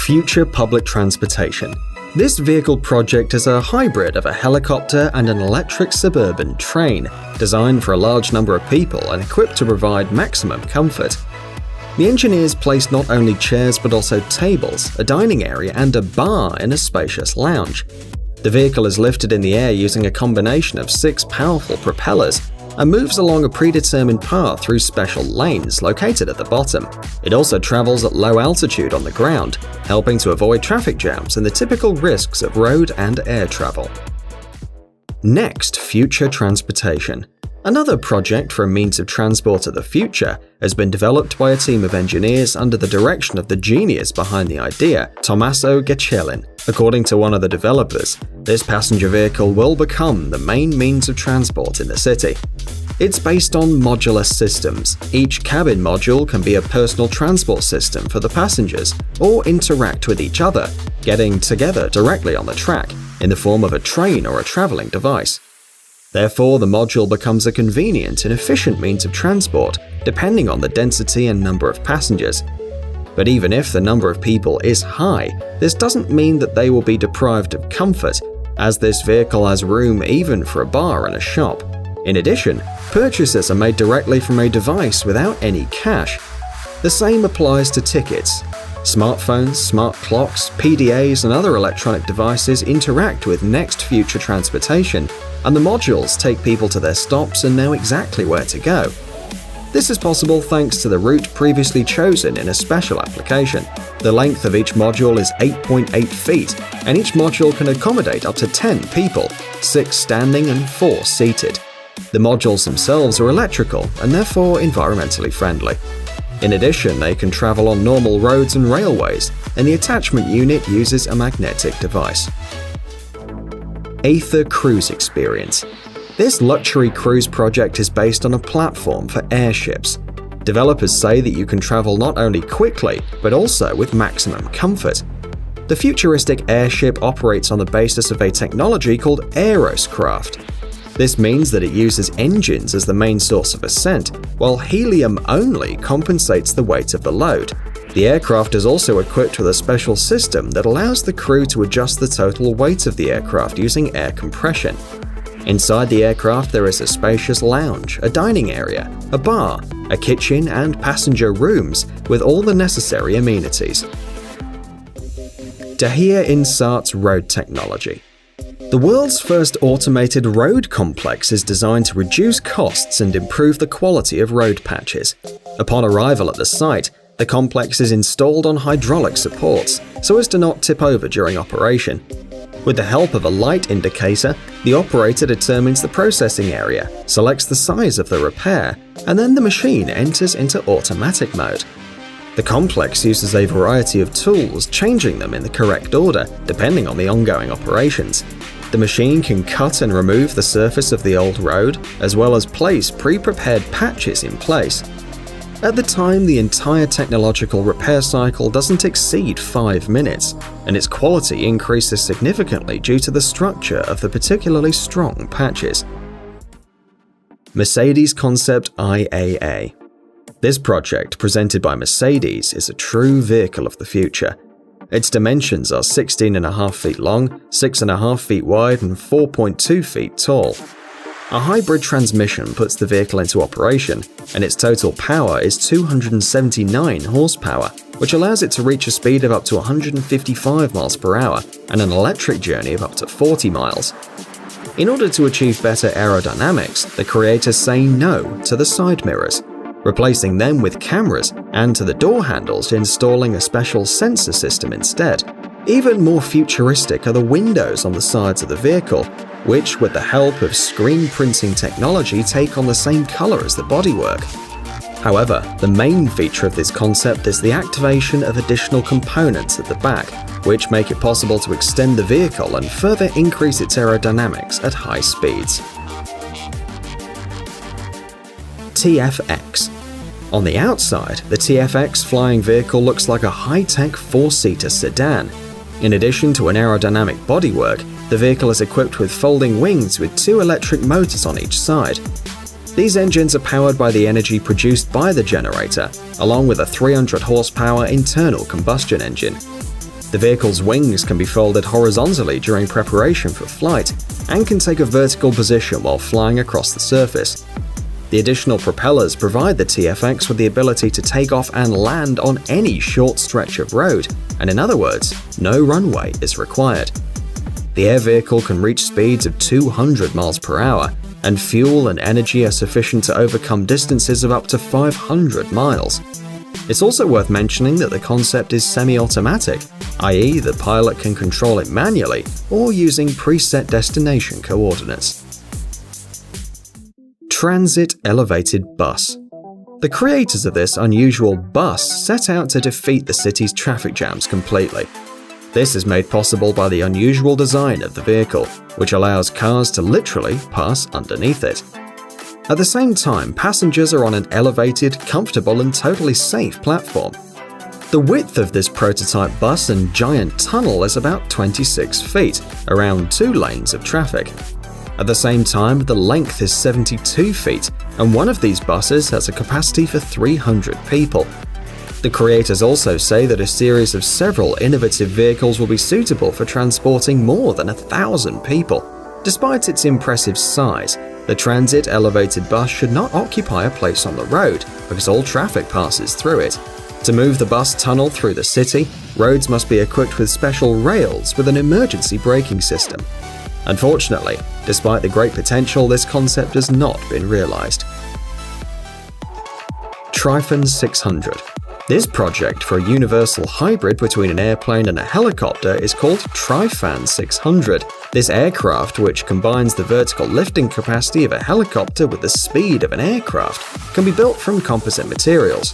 Future public transportation. This vehicle project is a hybrid of a helicopter and an electric suburban train, designed for a large number of people and equipped to provide maximum comfort. The engineers placed not only chairs but also tables, a dining area, and a bar in a spacious lounge. The vehicle is lifted in the air using a combination of 6 powerful propellers and moves along a predetermined path through special lanes located at the bottom. It also travels at low altitude on the ground, helping to avoid traffic jams and the typical risks of road and air travel. Next, future transportation. Another project for a means of transport of the future has been developed by a team of engineers under the direction of the genius behind the idea, Tommaso Gacellin. According to one of the developers, this passenger vehicle will become the main means of transport in the city. It's based on modular systems. Each cabin module can be a personal transport system for the passengers or interact with each other, getting together directly on the track in the form of a train or a traveling device. Therefore, the module becomes a convenient and efficient means of transport, depending on the density and number of passengers. But even if the number of people is high, this doesn't mean that they will be deprived of comfort, as this vehicle has room even for a bar and a shop. In addition, purchases are made directly from a device without any cash. The same applies to tickets. Smartphones, smart clocks, PDAs, and other electronic devices interact with next future transportation, and the modules take people to their stops and know exactly where to go. This is possible thanks to the route previously chosen in a special application. The length of each module is 8.8 feet, and each module can accommodate up to 10 people, 6 standing and 4 seated. The modules themselves are electrical and therefore environmentally friendly. In addition, they can travel on normal roads and railways, and the attachment unit uses a magnetic device. Aether Cruise Experience. This luxury cruise project is based on a platform for airships. Developers say that you can travel not only quickly, but also with maximum comfort. The futuristic airship operates on the basis of a technology called aeroscraft. This means that it uses engines as the main source of ascent, while helium only compensates the weight of the load. The aircraft is also equipped with a special system that allows the crew to adjust the total weight of the aircraft using air compression. Inside the aircraft there is a spacious lounge, a dining area, a bar, a kitchen, and passenger rooms with all the necessary amenities. Dahia Insart's road technology. The world's first automated road complex is designed to reduce costs and improve the quality of road patches. Upon arrival at the site, the complex is installed on hydraulic supports so as to not tip over during operation. With the help of a light indicator, the operator determines the processing area, selects the size of the repair, and then the machine enters into automatic mode. The complex uses a variety of tools, changing them in the correct order depending on the ongoing operations. The machine can cut and remove the surface of the old road, as well as place pre-prepared patches in place. At the time, the entire technological repair cycle doesn't exceed 5 minutes, and its quality increases significantly due to the structure of the particularly strong patches. Mercedes Concept IAA. This project, presented by Mercedes, is a true vehicle of the future. Its dimensions are 16.5 feet long, 6.5 feet wide, and 4.2 feet tall. A hybrid transmission puts the vehicle into operation, and its total power is 279 horsepower, which allows it to reach a speed of up to 155 miles per hour and an electric journey of up to 40 miles. In order to achieve better aerodynamics, the creators say no to the side mirrors, replacing them with cameras, and to the door handles, installing a special sensor system instead. Even more futuristic are the windows on the sides of the vehicle, which, with the help of screen printing technology, take on the same color as the bodywork. However, the main feature of this concept is the activation of additional components at the back, which make it possible to extend the vehicle and further increase its aerodynamics at high speeds. TFX. On the outside, the TFX flying vehicle looks like a high-tech 4-seater sedan. In addition to an aerodynamic bodywork, the vehicle is equipped with folding wings with 2 electric motors on each side. These engines are powered by the energy produced by the generator, along with a 300 horsepower internal combustion engine. The vehicle's wings can be folded horizontally during preparation for flight and can take a vertical position while flying across the surface. The additional propellers provide the TFX with the ability to take off and land on any short stretch of road, and in other words, no runway is required. The air vehicle can reach speeds of 200 miles per hour, and fuel and energy are sufficient to overcome distances of up to 500 miles. It's also worth mentioning that the concept is semi-automatic, i.e. the pilot can control it manually or using preset destination coordinates. Transit Elevated Bus. The creators of this unusual bus set out to defeat the city's traffic jams completely. This is made possible by the unusual design of the vehicle, which allows cars to literally pass underneath it. At the same time, passengers are on an elevated, comfortable and totally safe platform. The width of this prototype bus and giant tunnel is about 26 feet, around 2 lanes of traffic. At the same time, the length is 72 feet, and one of these buses has a capacity for 300 people. The creators also say that a series of several innovative vehicles will be suitable for transporting more than 1,000 people. Despite its impressive size, the Transit Elevated Bus should not occupy a place on the road because all traffic passes through it. To move the bus tunnel through the city, roads must be equipped with special rails with an emergency braking system. Unfortunately, despite the great potential, this concept has not been realized. Tryphon 600. This project for a universal hybrid between an airplane and a helicopter is called Tryphon 600. This aircraft, which combines the vertical lifting capacity of a helicopter with the speed of an aircraft, can be built from composite materials.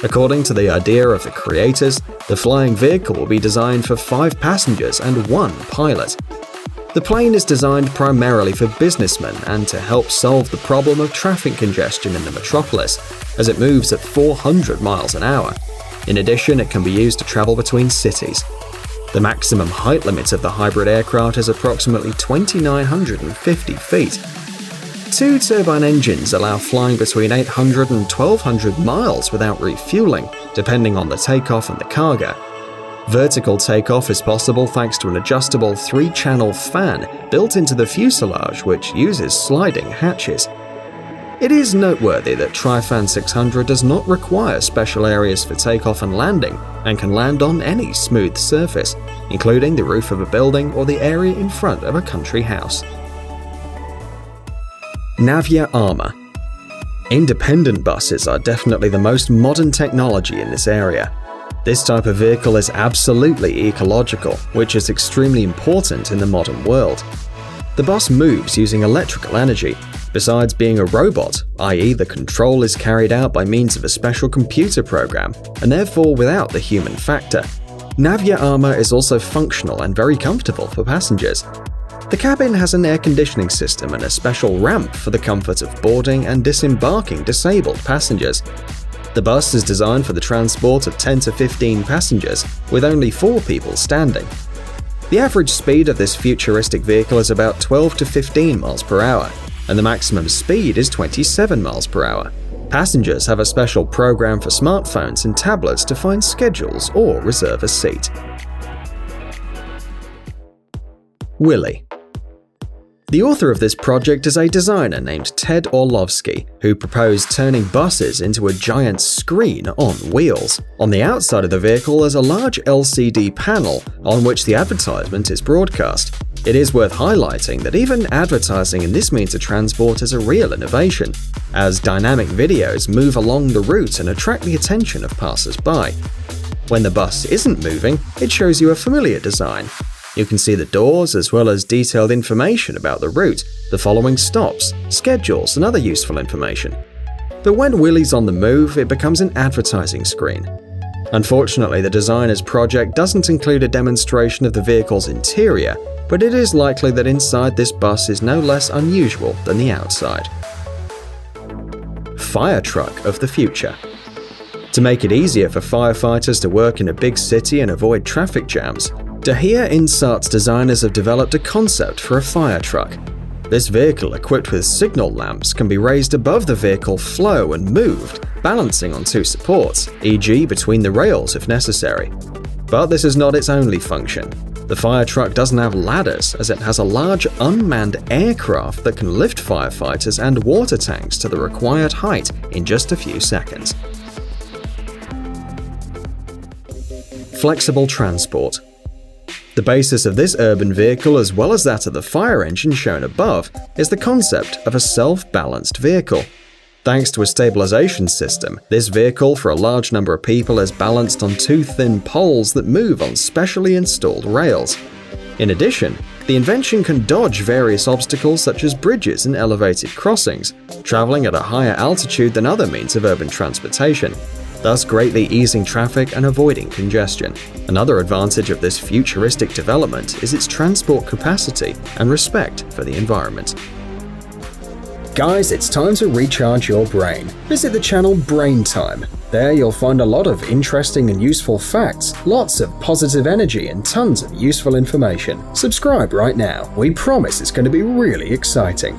According to the idea of the creators, the flying vehicle will be designed for 5 passengers and 1 pilot. The plane is designed primarily for businessmen and to help solve the problem of traffic congestion in the metropolis, as it moves at 400 miles an hour. In addition, it can be used to travel between cities. The maximum height limit of the hybrid aircraft is approximately 2,950 feet. 2 turbine engines allow flying between 800 and 1,200 miles without refueling, depending on the takeoff and the cargo. Vertical takeoff is possible thanks to an adjustable 3-channel fan built into the fuselage, which uses sliding hatches. It is noteworthy that Tryphon 600 does not require special areas for takeoff and landing and can land on any smooth surface, including the roof of a building or the area in front of a country house. Navya Armour. Independent buses are definitely the most modern technology in this area. This type of vehicle is absolutely ecological, which is extremely important in the modern world. The bus moves using electrical energy, besides being a robot, i.e. the control is carried out by means of a special computer program, and therefore without the human factor. Navya Armour is also functional and very comfortable for passengers. The cabin has an air conditioning system and a special ramp for the comfort of boarding and disembarking disabled passengers. The bus is designed for the transport of 10 to 15 passengers, with only 4 people standing. The average speed of this futuristic vehicle is about 12 to 15 miles per hour, and the maximum speed is 27 miles per hour. Passengers have a special program for smartphones and tablets to find schedules or reserve a seat. Willy. The author of this project is a designer named Ted Orlovsky, who proposed turning buses into a giant screen on wheels. On the outside of the vehicle is a large LCD panel on which the advertisement is broadcast. It is worth highlighting that even advertising in this means of transport is a real innovation, as dynamic videos move along the route and attract the attention of passers-by. When the bus isn't moving, it shows you a familiar design. You can see the doors as well as detailed information about the route, the following stops, schedules, and other useful information. But when Willy's on the move, it becomes an advertising screen. Unfortunately, the designer's project doesn't include a demonstration of the vehicle's interior, but it is likely that inside this bus is no less unusual than the outside. Fire truck of the future. To make it easier for firefighters to work in a big city and avoid traffic jams, Dahir Insart's designers have developed a concept for a fire truck. This vehicle, equipped with signal lamps, can be raised above the vehicle flow and moved, balancing on 2 supports, e.g. between the rails if necessary. But this is not its only function. The fire truck doesn't have ladders, as it has a large unmanned aircraft that can lift firefighters and water tanks to the required height in just a few seconds. Flexible transport. The basis of this urban vehicle, as well as that of the fire engine shown above, is the concept of a self-balanced vehicle. Thanks to a stabilization system, this vehicle for a large number of people is balanced on two thin poles that move on specially installed rails. In addition, the invention can dodge various obstacles such as bridges and elevated crossings, traveling at a higher altitude than other means of urban transportation, thus greatly easing traffic and avoiding congestion. Another advantage of this futuristic development is its transport capacity and respect for the environment. Guys, it's time to recharge your brain. Visit the channel Brain Time. There you'll find a lot of interesting and useful facts, lots of positive energy and tons of useful information. Subscribe right now. We promise it's going to be really exciting.